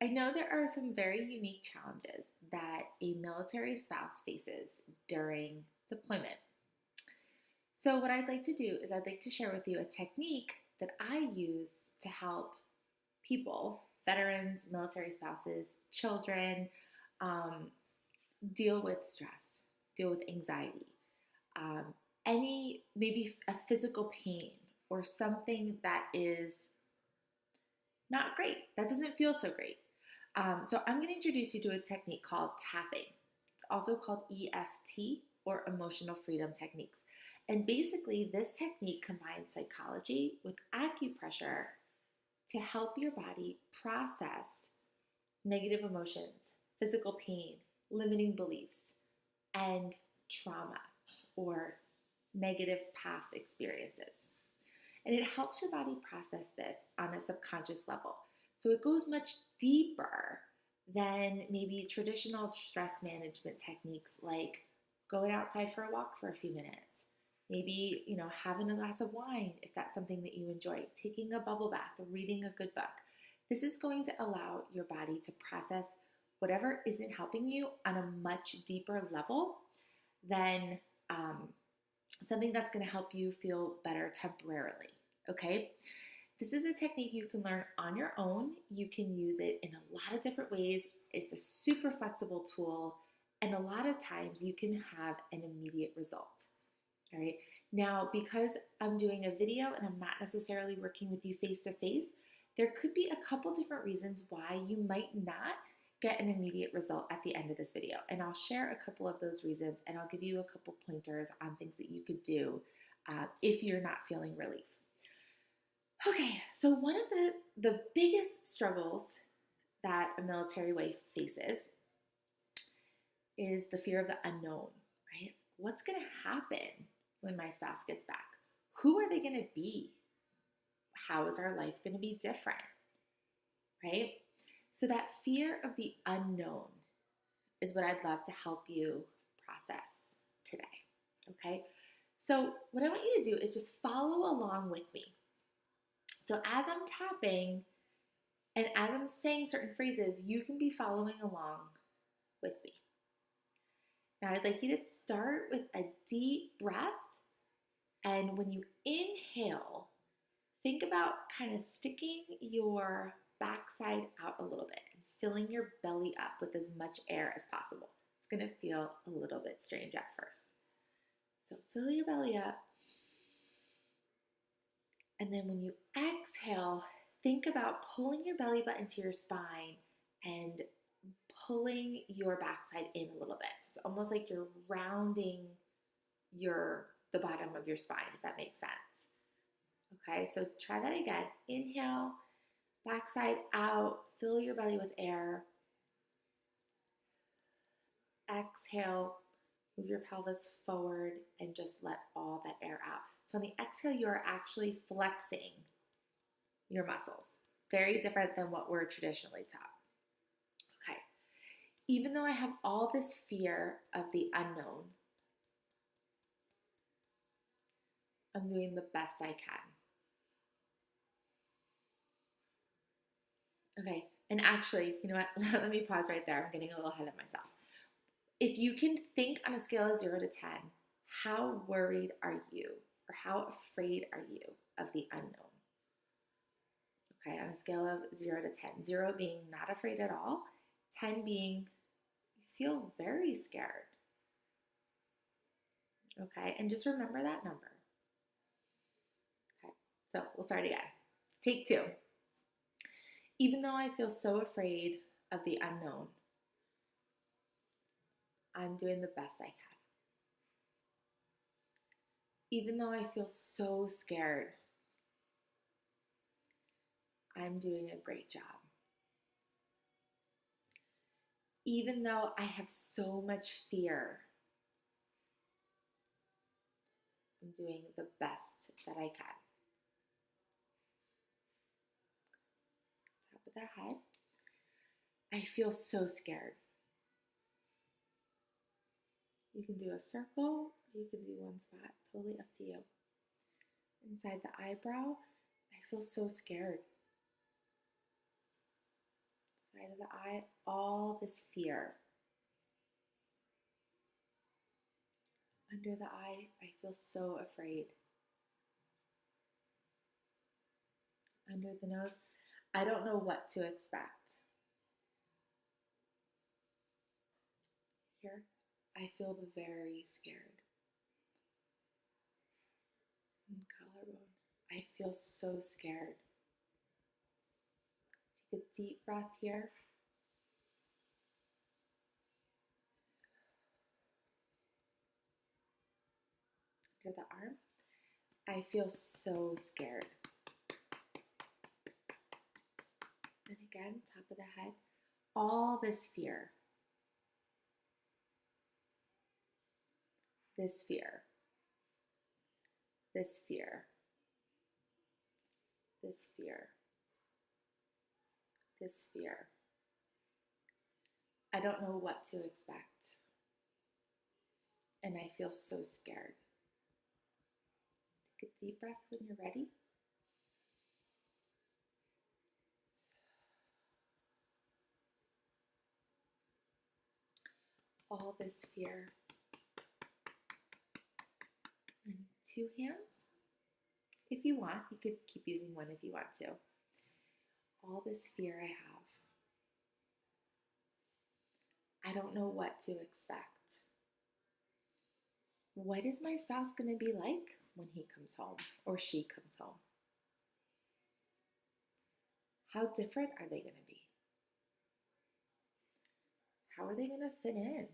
I know there are some very unique challenges that a military spouse faces during deployment. So, what I'd like to do is I'd like to share with you a technique that I use to help people, veterans, military spouses, children, um, deal with stress, deal with anxiety, um, any maybe a physical pain or something that is not great, that doesn't feel so great. So I'm going to introduce you to a technique called tapping. It's also called EFT or emotional freedom techniques. And basically, this technique combines psychology with acupressure to help your body process negative emotions, physical pain, limiting beliefs, and trauma or negative past experiences. And it helps your body process this on a subconscious level. So it goes much deeper than maybe traditional stress management techniques like going outside for a walk for a few minutes. Maybe, having a glass of wine if that's something that you enjoy, taking a bubble bath or reading a good book. This is going to allow your body to process whatever isn't helping you on a much deeper level than something that's going to help you feel better temporarily. Okay? This is a technique you can learn on your own. You can use it in a lot of different ways. It's a super flexible tool, and a lot of times you can have an immediate result. All right. Now, because I'm doing a video and I'm not necessarily working with you face to face, there could be a couple different reasons why you might not get an immediate result at the end of this video. And I'll share a couple of those reasons, and I'll give you a couple pointers on things that you could do if you're not feeling relief. Okay, so one of the biggest struggles that a military wife faces is the fear of the unknown, right? What's going to happen when my spouse gets back? Who are they going to be? How is our life going to be different, right? So that fear of the unknown is what I'd love to help you process today, okay? So what I want you to do is just follow along with me. So as I'm tapping and as I'm saying certain phrases, you can be following along with me. Now I'd like you to start with a deep breath. And when you inhale, think about kind of sticking your backside out a little bit and filling your belly up with as much air as possible. It's going to feel a little bit strange at first. So fill your belly up. And then when you exhale, think about pulling your belly button to your spine and pulling your backside in a little bit. So it's almost like you're rounding the bottom of your spine, if that makes sense. Okay, so try that again. Inhale, backside out, fill your belly with air. Exhale, move your pelvis forward and just let all that air out. So on the exhale, you are actually flexing your muscles. Very different than what we're traditionally taught. Okay. Even though I have all this fear of the unknown, I'm doing the best I can. Okay, and actually, you know what? Let me pause right there. I'm getting a little ahead of myself. If you can think on a scale of 0 to 10, how worried are you or how afraid are you of the unknown? Okay, on a scale of 0 to 10, 0 being not afraid at all, 10 being you feel very scared. Okay, and just remember that number. Okay, so we'll start again. Take 2. Even though I feel so afraid of the unknown, I'm doing the best I can. Even though I feel so scared, I'm doing a great job. Even though I have so much fear, I'm doing the best that I can. Top of the head. I feel so scared. You can do a circle, or you can do one spot, totally up to you. Inside the eyebrow, I feel so scared. Side of the eye, all this fear. Under the eye, I feel so afraid. Under the nose, I don't know what to expect. Here, I feel very scared. And collarbone, I feel so scared. Take a deep breath here. Under the arm, I feel so scared. And again, top of the head, all this fear. This fear. This fear. This fear. This fear. I don't know what to expect. And I feel so scared. Take a deep breath when you're ready. All this fear. And 2 hands. If you want, you could keep using one if you want to. All this fear I have. I don't know what to expect. What is my spouse going to be like when he comes home or she comes home? How different are they going to be? How are they going to fit in?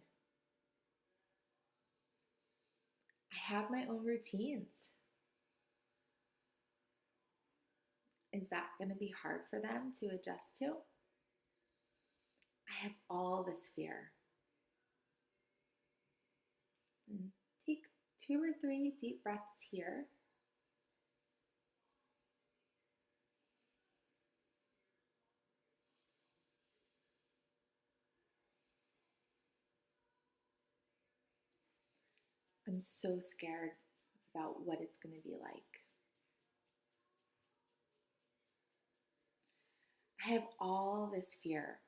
I have my own routines. Is that going to be hard for them to adjust to? I have all this fear. And take 2 or 3 deep breaths here. I'm so scared about what it's going to be like. I have all this fear.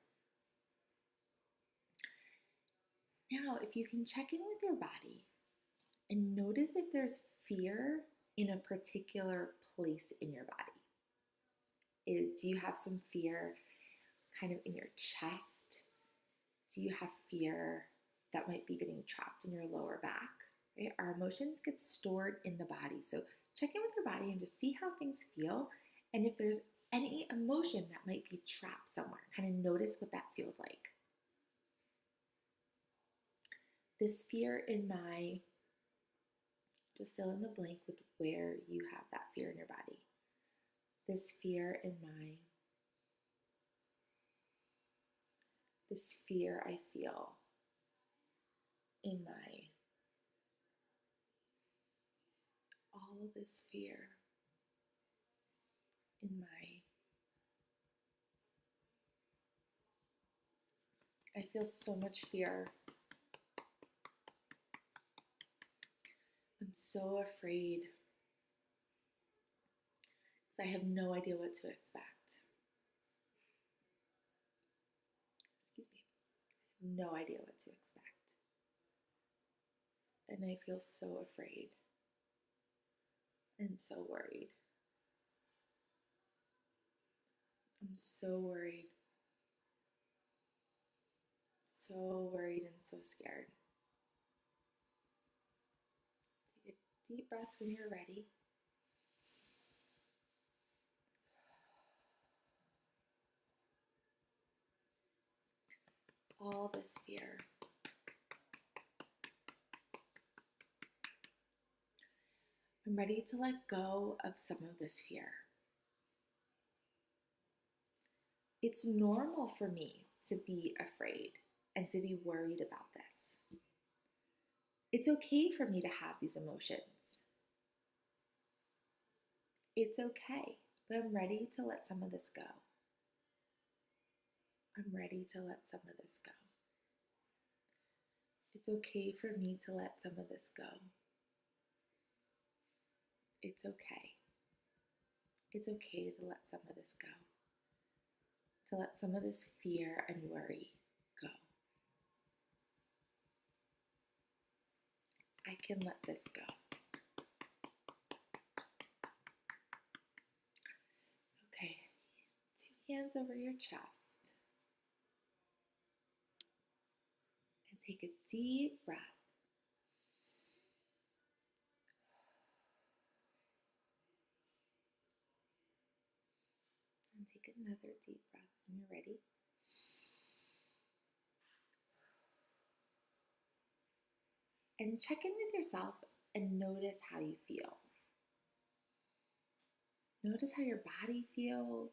Now, if you can check in with your body and notice if there's fear in a particular place in your body. Do you have some fear kind of in your chest? Do you have fear that might be getting trapped in your lower back? Right? Our emotions get stored in the body. So check in with your body and just see how things feel. And if there's any emotion that might be trapped somewhere, kind of notice what that feels like. This fear in my, just fill in the blank with where you have that fear in your body. This fear in my, this fear I feel in my, all of this fear in my, I feel so much fear. I'm so afraid because I have no idea what to expect. Excuse me. I have no idea what to expect. And I feel so afraid and so worried. I'm so worried. So worried and so scared. Take a deep breath when you're ready. All this fear. I'm ready to let go of some of this fear. It's normal for me to be afraid and to be worried about this. It's okay for me to have these emotions. It's okay, but I'm ready to let some of this go. I'm ready to let some of this go. It's okay for me to let some of this go. It's okay. It's okay to let some of this go. to let some of this fear and worry go. I can let this go. Okay, 2 hands over your chest. And take a deep breath. And take another deep breath when you're ready. And check in with yourself and notice how you feel. Notice how your body feels.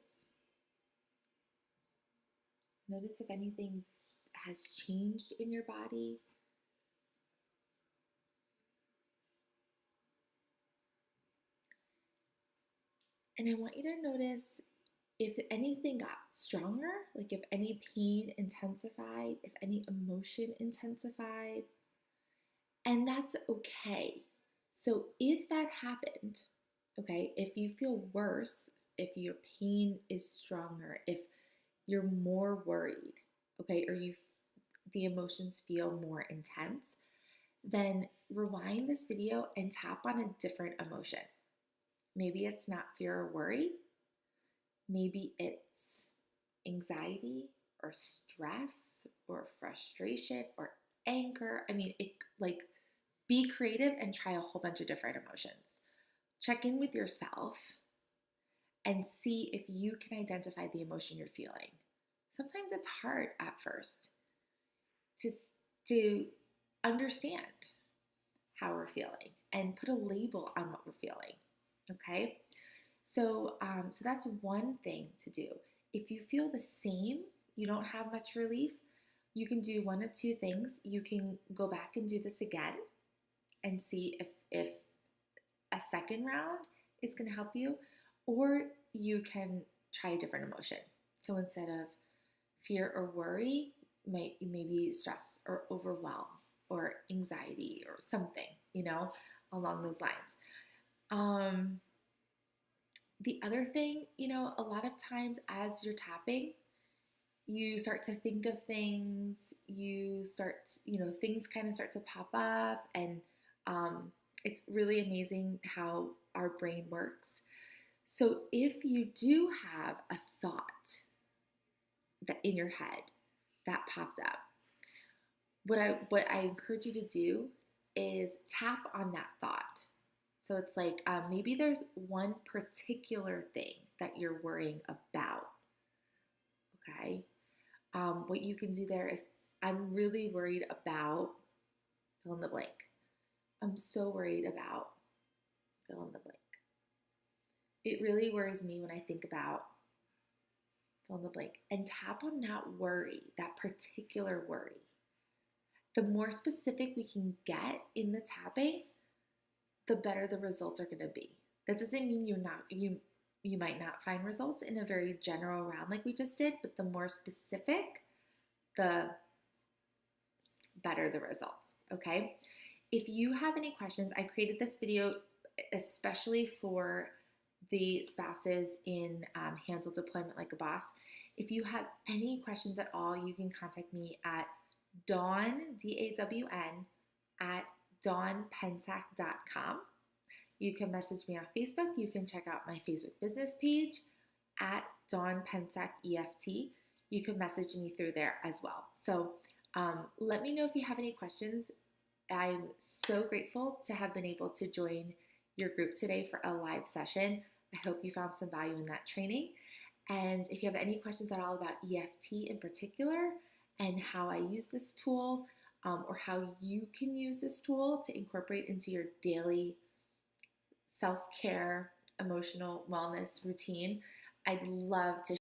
Notice if anything has changed in your body. And I want you to notice if anything got stronger, like if any pain intensified, if any emotion intensified, and that's okay. So if that happened, okay, if you feel worse, if your pain is stronger, if you're more worried, okay, or the emotions feel more intense, then rewind this video and tap on a different emotion. Maybe it's not fear or worry. Maybe it's anxiety or stress or frustration or anger. I mean, be creative and try a whole bunch of different emotions. Check in with yourself and see if you can identify the emotion you're feeling. Sometimes it's hard at first to understand how we're feeling and put a label on what we're feeling. Okay, so that's one thing to do. If you feel the same, you don't have much relief, you can do one of two things. You can go back and do this again and see if a second round is going to help you, or you can try a different emotion. So instead of fear or worry, maybe stress or overwhelm or anxiety or something, along those lines. The other thing, a lot of times as you're tapping, you start to think of things, things kind of start to pop up, and it's really amazing how our brain works. So if you do have a thought that in your head that popped up, what I encourage you to do is tap on that thought. So it's like maybe there's one particular thing that you're worrying about, okay? What you can do there is, I'm really worried about fill in the blank. I'm so worried about fill in the blank. It really worries me when I think about fill in the blank. And tap on that worry, that particular worry. The more specific we can get in the tapping, the better the results are going to be. That doesn't mean you might not find results in a very general round like we just did, but the more specific, the better the results, okay? If you have any questions, I created this video especially for the spouses in Handle Deployment Like a Boss. If you have any questions at all, you can contact me at Dawn, D-A-W-N, at dawnpensack.com. You can message me on Facebook. You can check out my Facebook business page at Dawn Pensack EFT. You can message me through there as well. So let me know if you have any questions. I'm so grateful to have been able to join your group today for a live session. I hope you found some value in that training. And if you have any questions at all about EFT in particular and how I use this tool, or how you can use this tool to incorporate into your daily self-care, emotional wellness routine, I'd love to